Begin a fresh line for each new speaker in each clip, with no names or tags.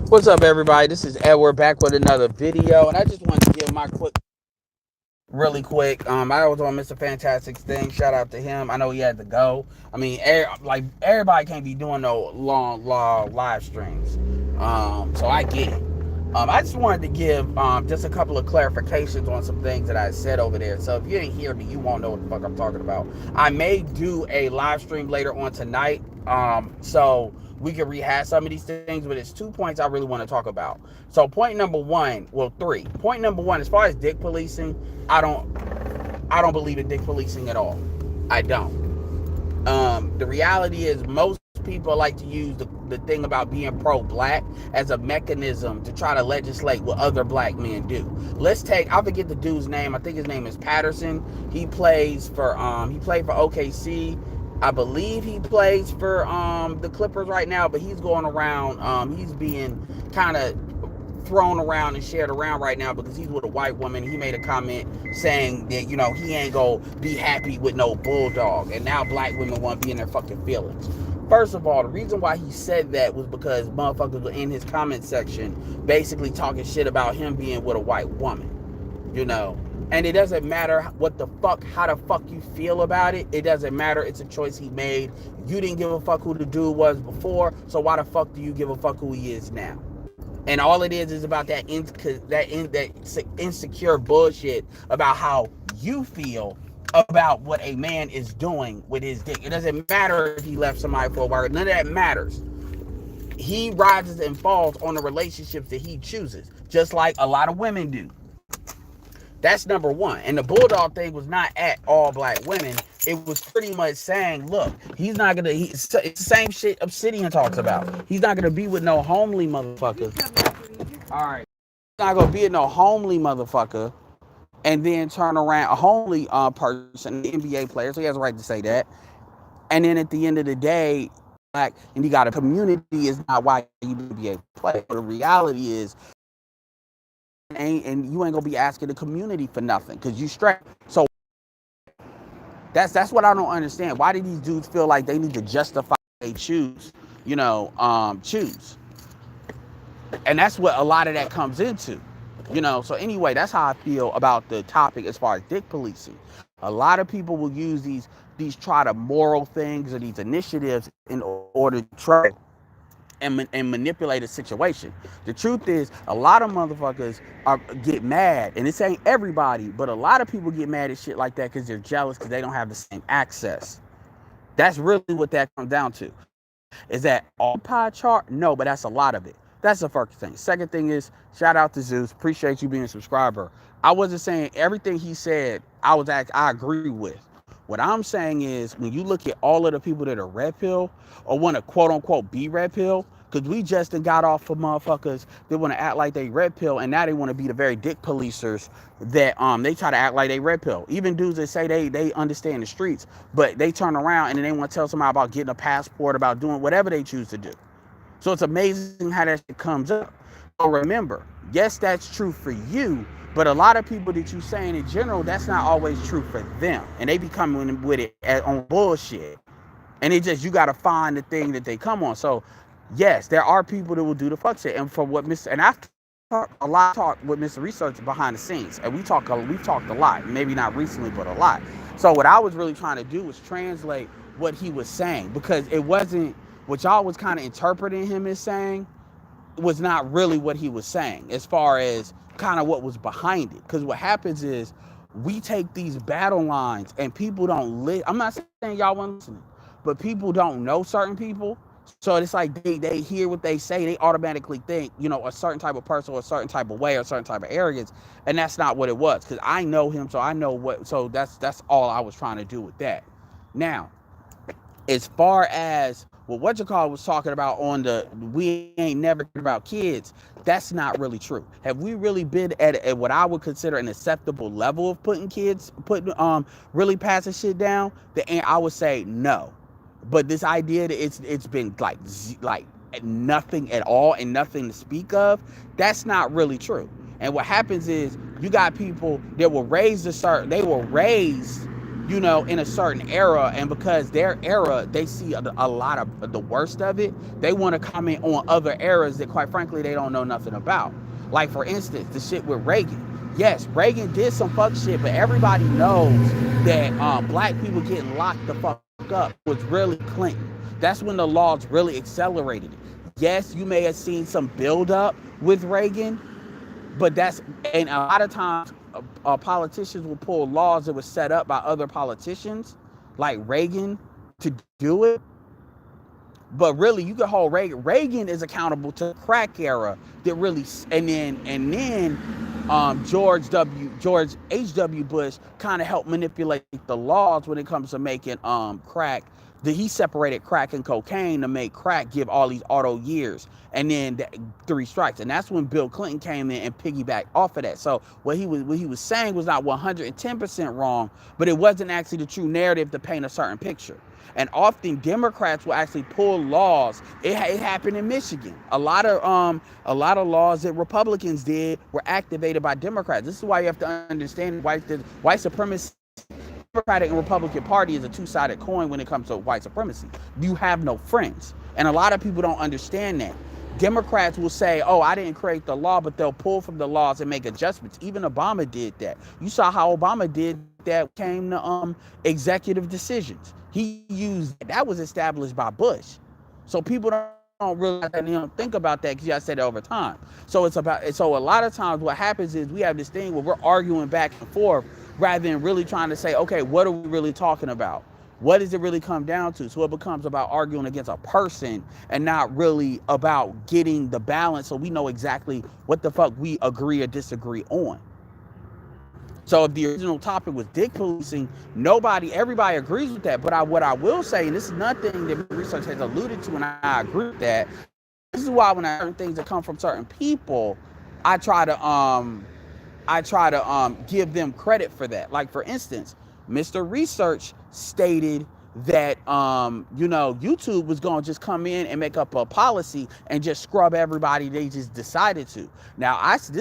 What's up, everybody? This is Edward back with another video, and I just wanted to give my really quick. I was on Mr. Fantastic's thing. Shout out to him. I know he had to go. I mean, like everybody can't be doing no long live streams. So I get it. I just wanted to give just a couple of clarifications on some things that I said over there. So if you didn't hear me, you won't know what the fuck I'm talking about. I may do a live stream later on tonight. So we can rehash some of these things, but it's 2 points I really want to talk about. So point number one, well, three. Point number one, as far as dick policing, I don't I don't believe in dick policing at all. I don't. The reality is most people like to use the thing about being pro-black as a mechanism to try to legislate what other black men do. Let's take, I forget the dude's name. I think his name is Patterson. He played for OKC. I believe he plays for the Clippers right now, but he's going around, he's being kind of thrown around and shared around right now because he's with a white woman. He made a comment saying that, he ain't gonna be happy with no bulldog, and now black women want to be in their fucking feelings. First of all, the reason why he said that was because motherfuckers were in his comment section basically talking shit about him being with a white woman, and it doesn't matter how the fuck you feel about it. It doesn't matter. It's a choice he made. You didn't give a fuck who the dude was before, so why the fuck do you give a fuck who he is now? And all it is about that insecure bullshit about how you feel about what a man is doing with his dick. It doesn't matter if he left somebody for a while. None of that matters. He rises and falls on the relationships that he chooses, just like a lot of women do. That's number one. And the bulldog thing was not at all black women. It was pretty much saying, look, he's not gonna. It's the same shit Obsidian talks about. He's not gonna be with no homely motherfucker. All right, he's not gonna be with no homely motherfucker, and then turn around a homely person, the NBA player. So he has a right to say that. And then at the end of the day, black and you got a community is not why you be a player. The reality is and you ain't gonna be asking the community for nothing because you straight. So that's what I don't understand. Why do these dudes feel like they need to justify they choose? And that's what a lot of that comes into. So anyway, that's how I feel about the topic as far as dick policing. A lot of people will use these try to moral things or these initiatives in order to try and manipulate a situation. The truth is, a lot of motherfuckers get mad, and this ain't everybody, but a lot of people get mad at shit like that because they're jealous because they don't have the same access. That's really what that comes down to. Is that all pie chart? No, but that's a lot of it. That's the first thing. Second thing is, shout out to Zeus. Appreciate you being a subscriber. I wasn't saying everything he said I agree with. What I'm saying is when you look at all of the people that are red pill or want to quote unquote be red pill, because we just got off of motherfuckers that want to act like they red pill and now they want to be the very dick policers that they try to act like they red pill. Even dudes that say they understand the streets, but they turn around and then they want to tell somebody about getting a passport, about doing whatever they choose to do. So it's amazing how that shit comes up. So remember, yes, that's true for you, but a lot of people that you saying in general, that's not always true for them. And they be coming with it on bullshit. And it just, you got to find the thing that they come on. So yes, there are people that will do the fuck shit. And for what and I've talked with Mr. Research behind the scenes. And we've talked a lot, maybe not recently, but a lot. So what I was really trying to do was translate what he was saying, because it wasn't what y'all was kind of interpreting him as saying was not really what he was saying as far as kind of what was behind it. Because what happens is we take these battle lines and people don't I'm not saying y'all weren't listening, but people don't know certain people. So it's like they hear what they say, they automatically think, a certain type of person or a certain type of way or a certain type of arrogance. And that's not what it was. Because I know him, so I know so that's all I was trying to do with that. Now, as far as what you call was talking about on the we ain't never about kids, that's not really true. Have we really been at what I would consider an acceptable level of putting really passing shit down? I would say no. But this idea that it's been like nothing at all and nothing to speak of, that's not really true. And what happens is you got people that were raised in a certain era, and because their era, they see a lot of the worst of it, they want to comment on other eras that, quite frankly, they don't know nothing about. Like, for instance, the shit with Reagan. Yes, Reagan did some fuck shit, but everybody knows that black people getting locked the fuck up was really Clinton. That's when the laws really accelerated it. Yes, you may have seen some build up with Reagan, but and a lot of times politicians will pull laws that were set up by other politicians like Reagan to do it. But really, you can hold Reagan. Reagan is accountable to the crack era that really, and then George H.W. Bush kind of helped manipulate the laws when it comes to making crack. That he separated crack and cocaine to make crack give all these auto years, and then 3 strikes, and that's when Bill Clinton came in and piggybacked off of that. So what he was saying was not 110% wrong, but it wasn't actually the true narrative to paint a certain picture. And often Democrats will actually pull laws. It happened in Michigan. A lot of laws that Republicans did were activated by Democrats. This is why you have to understand white supremacy. Democratic and Republican Party is a two-sided coin when it comes to white supremacy. You have no friends. And a lot of people don't understand that. Democrats will say, oh, I didn't create the law, but they'll pull from the laws and make adjustments. Even Obama did that. You saw how Obama did that came to executive decisions. He used that was established by Bush. So people don't realize that, don't think about that, because I said it over time. So a lot of times what happens is we have this thing where we're arguing back and forth rather than really trying to say, okay, what are we really talking about? What does it really come down to? So it becomes about arguing against a person and not really about getting the balance so we know exactly what the fuck we agree or disagree on. So if the original topic was dick policing, everybody agrees with that. But what I will say, and this is nothing that research has alluded to, and I agree with that, this is why when I certain things that come from certain people, I try to give them credit for that. Like, for instance, Mr. Research stated that YouTube was going to just come in and make up a policy and just scrub everybody they just decided to. Now, it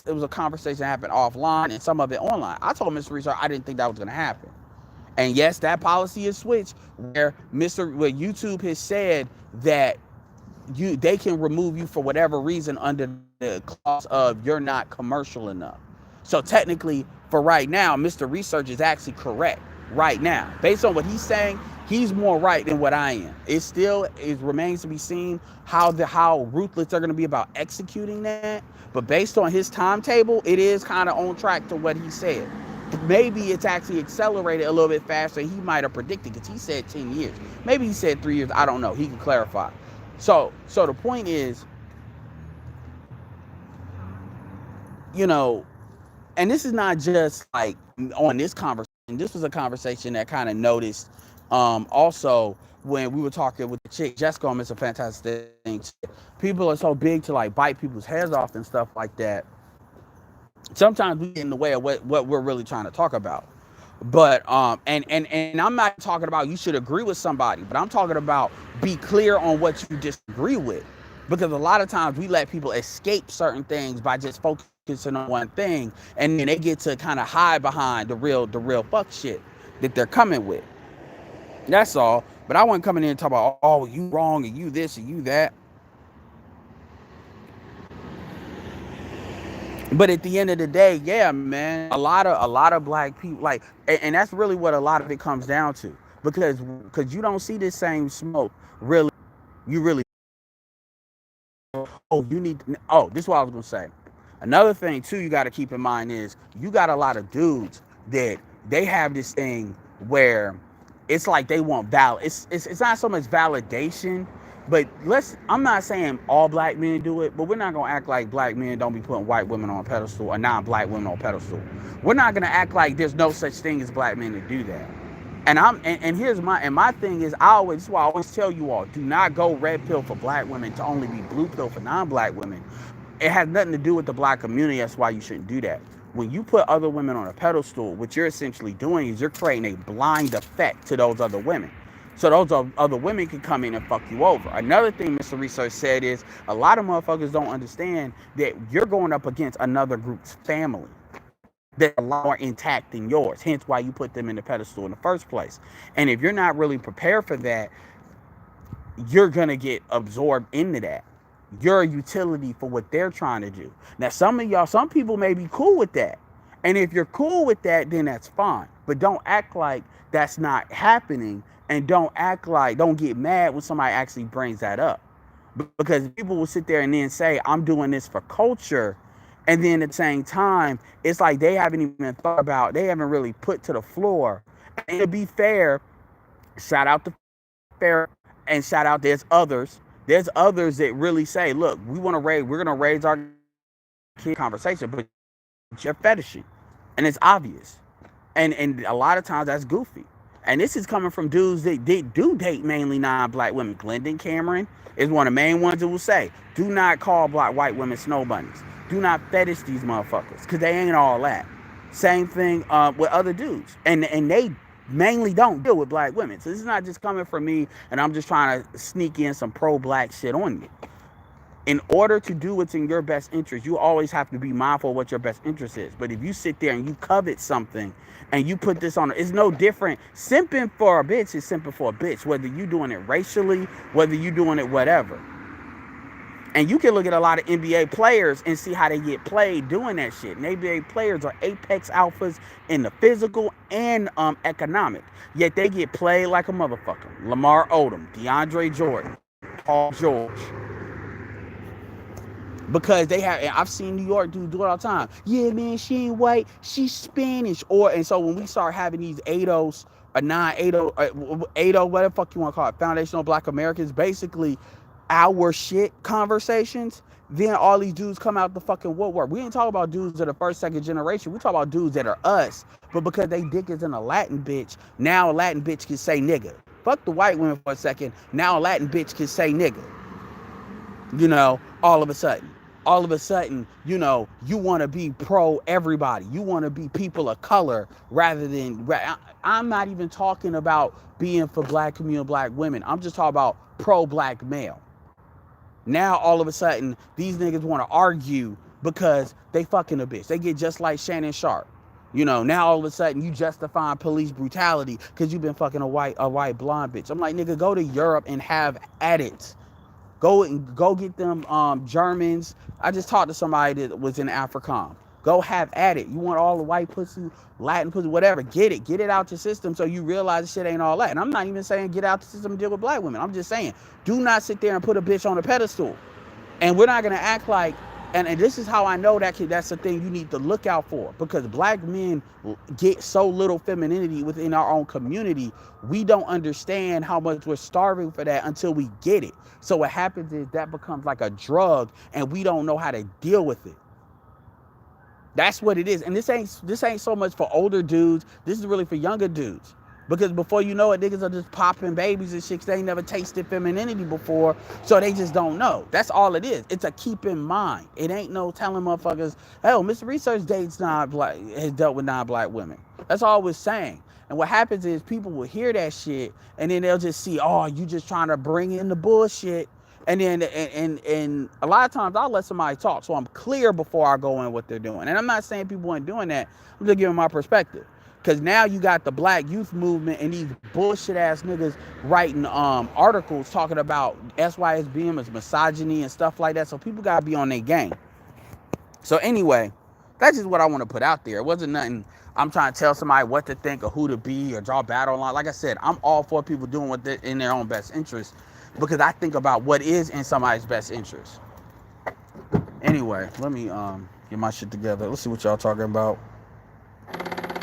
was a conversation that happened offline and some of it online. I told Mr. Research I didn't think that was going to happen. And yes, that policy is switched where YouTube has said that they can remove you for whatever reason under the clause of you're not commercial enough. So technically, for right now, Mr. Research is actually correct right now. Based on what he's saying, he's more right than what I am. It remains to be seen how ruthless they're going to be about executing that. But based on his timetable, it is kind of on track to what he said. Maybe it's actually accelerated a little bit faster than he might have predicted, because he said 10 years. Maybe he said 3 years. I don't know. He can clarify. So the point is, and this is not just like on this conversation. This was a conversation that kind of noticed also when we were talking with the chick. Jessica on It's a Fantastic Thing. People are so big to like bite people's heads off and stuff like that. Sometimes we get in the way of what we're really trying to talk about. But and I'm not talking about you should agree with somebody, but I'm talking about be clear on what you disagree with. Because a lot of times we let people escape certain things by just focusing on one thing, and then they get to kind of hide behind the real fuck shit that they're coming with. That's all. But I wasn't coming in and talking about, oh, you wrong and you this and you that. But at the end of the day, yeah, man, a lot of black people, like, and that's really what a lot of it comes down to, because you don't see this same smoke really. You really, this is what I was gonna say. Another thing too, you got to keep in mind is you got a lot of dudes that they have this thing where it's like they want it's not so much validation. But I'm not saying all black men do it, but we're not going to act like black men don't be putting white women on a pedestal or non-black women on a pedestal. We're not going to act like there's no such thing as black men to do that. And here's my thing is, this is why I always tell you all, do not go red pill for black women to only be blue pill for non-black women. It has nothing to do with the black community. That's why you shouldn't do that. When you put other women on a pedestal, what you're essentially doing is you're creating a blind effect to those other women. So those other women can come in and fuck you over. Another thing Mr. Research said is a lot of motherfuckers don't understand that you're going up against another group's family. that's a lot more intact than yours. Hence why you put them in the pedestal in the first place. And if you're not really prepared for that, you're gonna get absorbed into that. You're a utility for what they're trying to do. Now, some people may be cool with that. And if you're cool with that, then that's fine. But don't act like that's not happening. And don't get mad when somebody actually brings that up. Because people will sit there and then say, I'm doing this for culture. And then at the same time, it's like they haven't even thought about, they haven't really put to the floor. And to be fair, shout out to fair and shout out, there's others. There's others that really say, look, we're gonna raise our kid conversation, but you're fetishing. And it's obvious. And a lot of times that's goofy. And this is coming from dudes that do date mainly non-black women. Glendon Cameron is one of the main ones that will say, do not call black white women snow bunnies. Do not fetish these motherfuckers, because they ain't all that. Same thing with other dudes. And they mainly don't deal with black women. So this is not just coming from me and I'm just trying to sneak in some pro-black shit on you. In order to do what's in your best interest, you always have to be mindful of what your best interest is. But if you sit there and you covet something and you put this on, it's no different. Simping for a bitch is simping for a bitch, whether you doing it racially, whether you doing it whatever. And you can look at a lot of NBA players and see how they get played doing that shit. And NBA players are apex alphas in the physical and economic. Yet they get played like a motherfucker. Lamar Odom, DeAndre Jordan, Paul George. Because they have, and I've seen New York dudes do it all the time. Yeah, man, she ain't white, she's Spanish. And so when we start having these ADOs, or non-ADO, ADO, whatever the fuck you want to call it, Foundational Black Americans, basically our shit conversations, then all these dudes come out the fucking woodwork. We ain't talking about dudes that are first, second generation. We talk about dudes that are us, but because they dick is in a Latin bitch, now a Latin bitch can say nigga. Fuck the white women for a second. Now a Latin bitch can say nigga. You know, all of a sudden, you know, you want to be pro everybody. You want to be people of color rather than, I'm not even talking about being for black community, black women. I'm just talking about pro black male. Now, all of a sudden, these niggas want to argue because they fucking a bitch. They get just like Shannon Sharp. You know, now all of a sudden you justifying police brutality because you've been fucking a white blonde bitch. I'm like, nigga, go to Europe and have at it. Go get them Germans. I just talked to somebody that was in AFRICOM. Go have at it. You want all the white pussy, Latin pussy, whatever. Get it out your system so you realize this shit ain't all that. And I'm not even saying get out the system and deal with black women. I'm just saying, do not sit there and put a bitch on a pedestal. And we're not going to act like, and this is how I know that's the thing you need to look out for. Because black men get so little femininity within our own community, we don't understand how much we're starving for that until we get it. So what happens is that becomes like a drug and we don't know how to deal with it. That's what it is. And this ain't so much for older dudes. This is really for younger dudes. Because before you know it, niggas are just popping babies and shit. They ain't never tasted femininity before, so they just don't know. That's all it is. It's a keep in mind. It ain't no telling motherfuckers, hell, Mr. Research dates has dealt with non-black women. That's all we're saying. And what happens is people will hear that shit, and then they'll just see, oh, you just trying to bring in the bullshit. And then, and a lot of times I'll let somebody talk, so I'm clear before I go in what they're doing. And I'm not saying people ain't doing that. I'm just giving my perspective. Because now you got the black youth movement and these bullshit ass niggas writing articles talking about SYSBM as misogyny and stuff like that. So people got to be on their game. So anyway, that's just what I want to put out there. It wasn't nothing I'm trying to tell somebody what to think or who to be or draw battle line. Like I said, I'm all for people doing what in their own best interest because I think about what is in somebody's best interest. Anyway, let me get my shit together. Let's see what y'all talking about.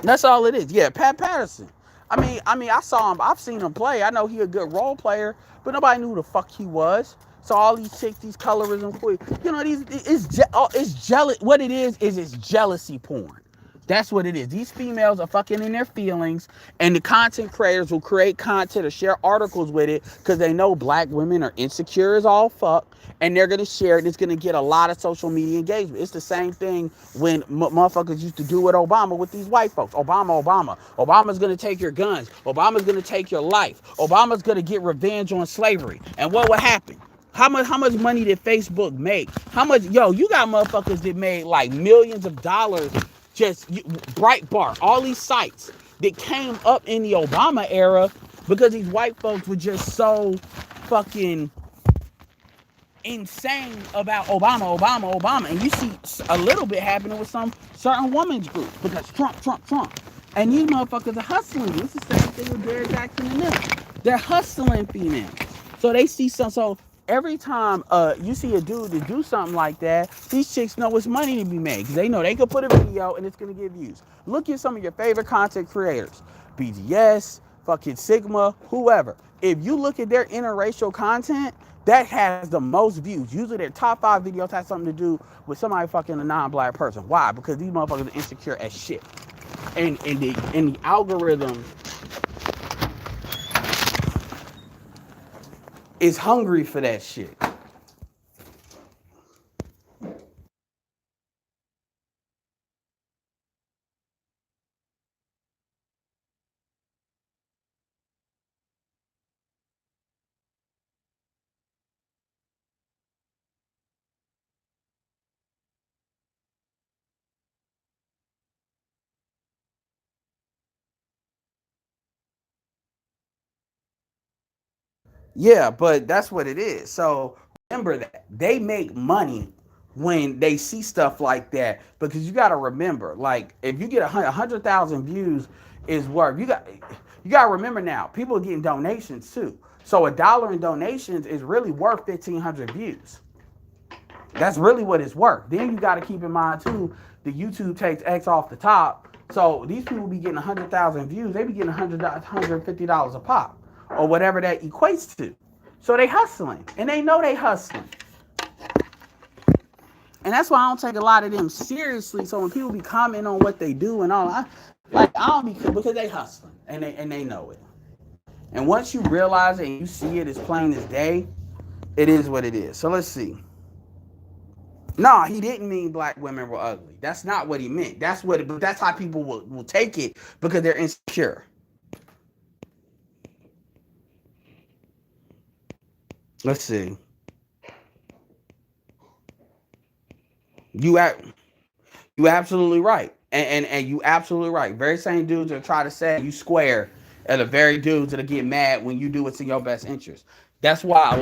That's all it is. Yeah, Pat Patterson. I mean, I saw him. I've seen him play. I know he a good role player, but nobody knew who the fuck he was. So all these chicks, these colorism, you know, it's jealous. What it is it's jealousy porn. That's what it is. These females are fucking in their feelings, and the content creators will create content or share articles with it because they know black women are insecure as all fuck, and they're going to share it. It's going to get a lot of social media engagement. It's the same thing when motherfuckers used to do with Obama with these white folks. Obama's going to take your guns. Obama's going to take your life. Obama's going to get revenge on slavery. And what would happen? How much money did Facebook make? You got motherfuckers that made like millions of dollars Breitbart, all these sites that came up in the Obama era because these white folks were just so fucking insane about Obama. And you see a little bit happening with some certain women's groups because Trump. And these motherfuckers are hustling. It's the same thing with Derek Jackson and them. They're hustling females. So they see some. So every time you see a dude to do something like that, these chicks know it's money to be made because they know they could put a video and it's gonna get views. Look at some of your favorite content creators, BGS, fucking Sigma, whoever. If you look at their interracial content, that has the most views. Usually their top 5 videos have something to do with somebody fucking a non-black person. Why? Because these motherfuckers are insecure as shit. And the algorithm is hungry for that shit. Yeah, but that's what it is. So remember that they make money when they see stuff like that because you got to remember, like if you get 100,000 views is worth you got to remember now people are getting donations too. So $1 in donations is really worth 1,500 views. That's really what it's worth. Then you got to keep in mind too, the YouTube takes X off the top. So these people be getting 100,000 views. They be getting $150 a pop or whatever that equates to. So they hustling and they know they hustling. And that's why I don't take a lot of them seriously. So when people be commenting on what they do and all, I don't be because they hustling and they know it. And once you realize it and you see it as plain as day, it is what it is. So let's see. No, he didn't mean black women were ugly. That's not what he meant. But that's how people will take it because they're insecure. Let's see. You absolutely right. And you absolutely right. Very same dudes that try to say you square are the very dudes that get mad when you do what's in your best interest. That's why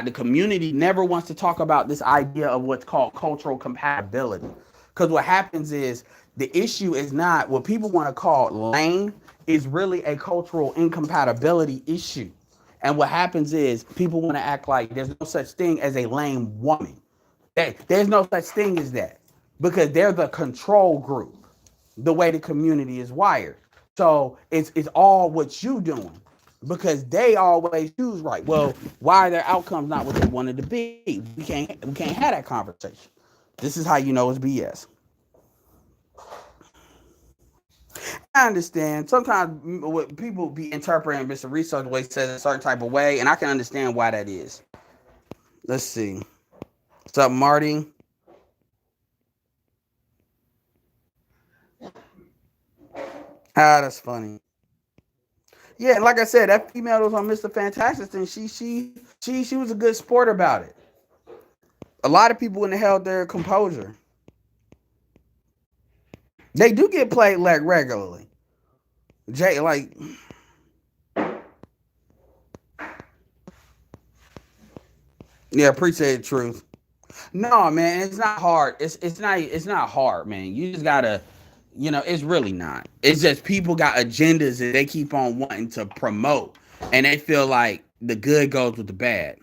the community never wants to talk about this idea of what's called cultural compatibility. Because what happens is the issue is not what people want to call lame, is really a cultural incompatibility issue. And what happens is people want to act like there's no such thing as a lame woman. There's no such thing as that because they're the control group, the way the community is wired. So it's all what you doing because they always choose right. Well, why are their outcomes not what they wanted to be? We can't have that conversation. This is how you know it's BS. I understand. Sometimes what people be interpreting Mr. Research way says a certain type of way, and I can understand why that is. Let's see. What's up, Marty? That's funny. Yeah, like I said, that female that was on Mr. Fantastic thing, she was a good sport about it. A lot of people wouldn't have held their composure. They do get played like regularly. Jay, like, yeah, appreciate the truth. No, man, it's not hard. It's not hard, man. You just gotta, it's really not. It's just people got agendas that they keep on wanting to promote, and they feel like the good goes with the bad.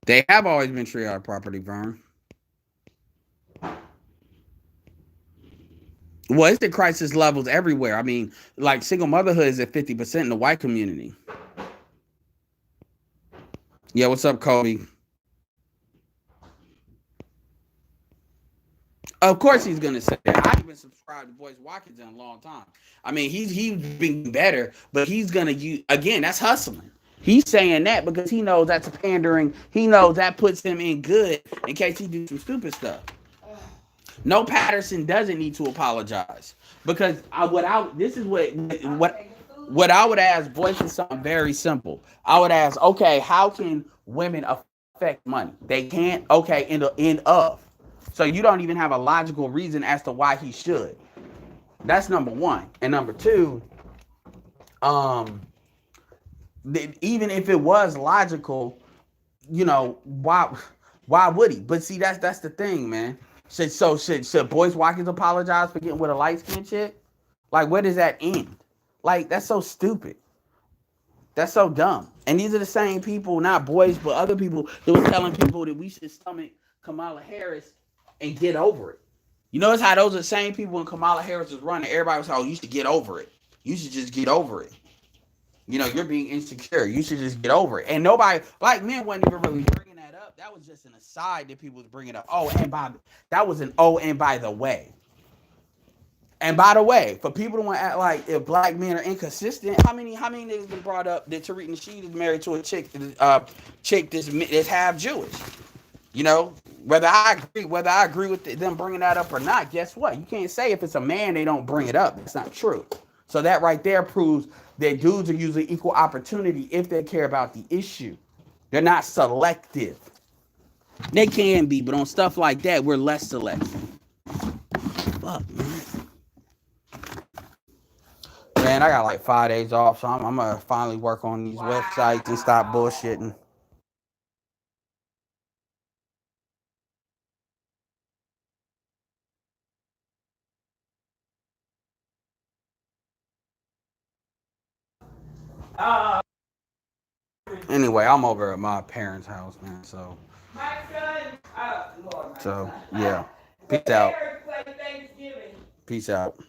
They have always been treated our property, Vern. Well, it's the crisis levels everywhere. I mean, like single motherhood is at 50% in the white community. Yeah, what's up, Kobe? Of course he's gonna say that. I haven't been subscribed to Voice Watkins in a long time. I mean, he's been better, but he's gonna use again. That's hustling. He's saying that because he knows that's pandering. He knows that puts him in good in case he do some stupid stuff. No, Patterson doesn't need to apologize because this is what I would ask Voice is something very simple. I would ask, okay, how can women affect money? They can't. Okay, in the end of. So you don't even have a logical reason as to why he should. That's number one. And number two, um, even if it was logical, why would he? But see, that's the thing, man. Should Boyce Watkins apologize for getting with a light skinned chick? Like, where does that end? Like, that's so stupid. That's so dumb. And these are the same people, not Boyce, but other people that were telling people that we should stomach Kamala Harris and get over it. You notice how those are the same people when Kamala Harris was running, everybody was like, oh, you should get over it. You should just get over it. You're being insecure. You should just get over it. And nobody, like, men wasn't even really bringing that up. That was just an aside that people was bringing up. That was an and by the way. And by the way, for people to want to act like if black men are inconsistent, how many niggas been brought up that Tariq Nasheed is married to a chick that's half Jewish? Whether I agree with them bringing that up or not, guess what? You can't say if it's a man they don't bring it up. That's not true. So that right there proves that dudes are usually equal opportunity if they care about the issue. They're not selective. They can be, but on stuff like that, we're less selective. Fuck, man. Man, I got like 5 days off, so I'm going to finally work on these websites and stop bullshitting. Anyway, I'm over at my parents' house, man, so. So, yeah. Peace out. Peace out.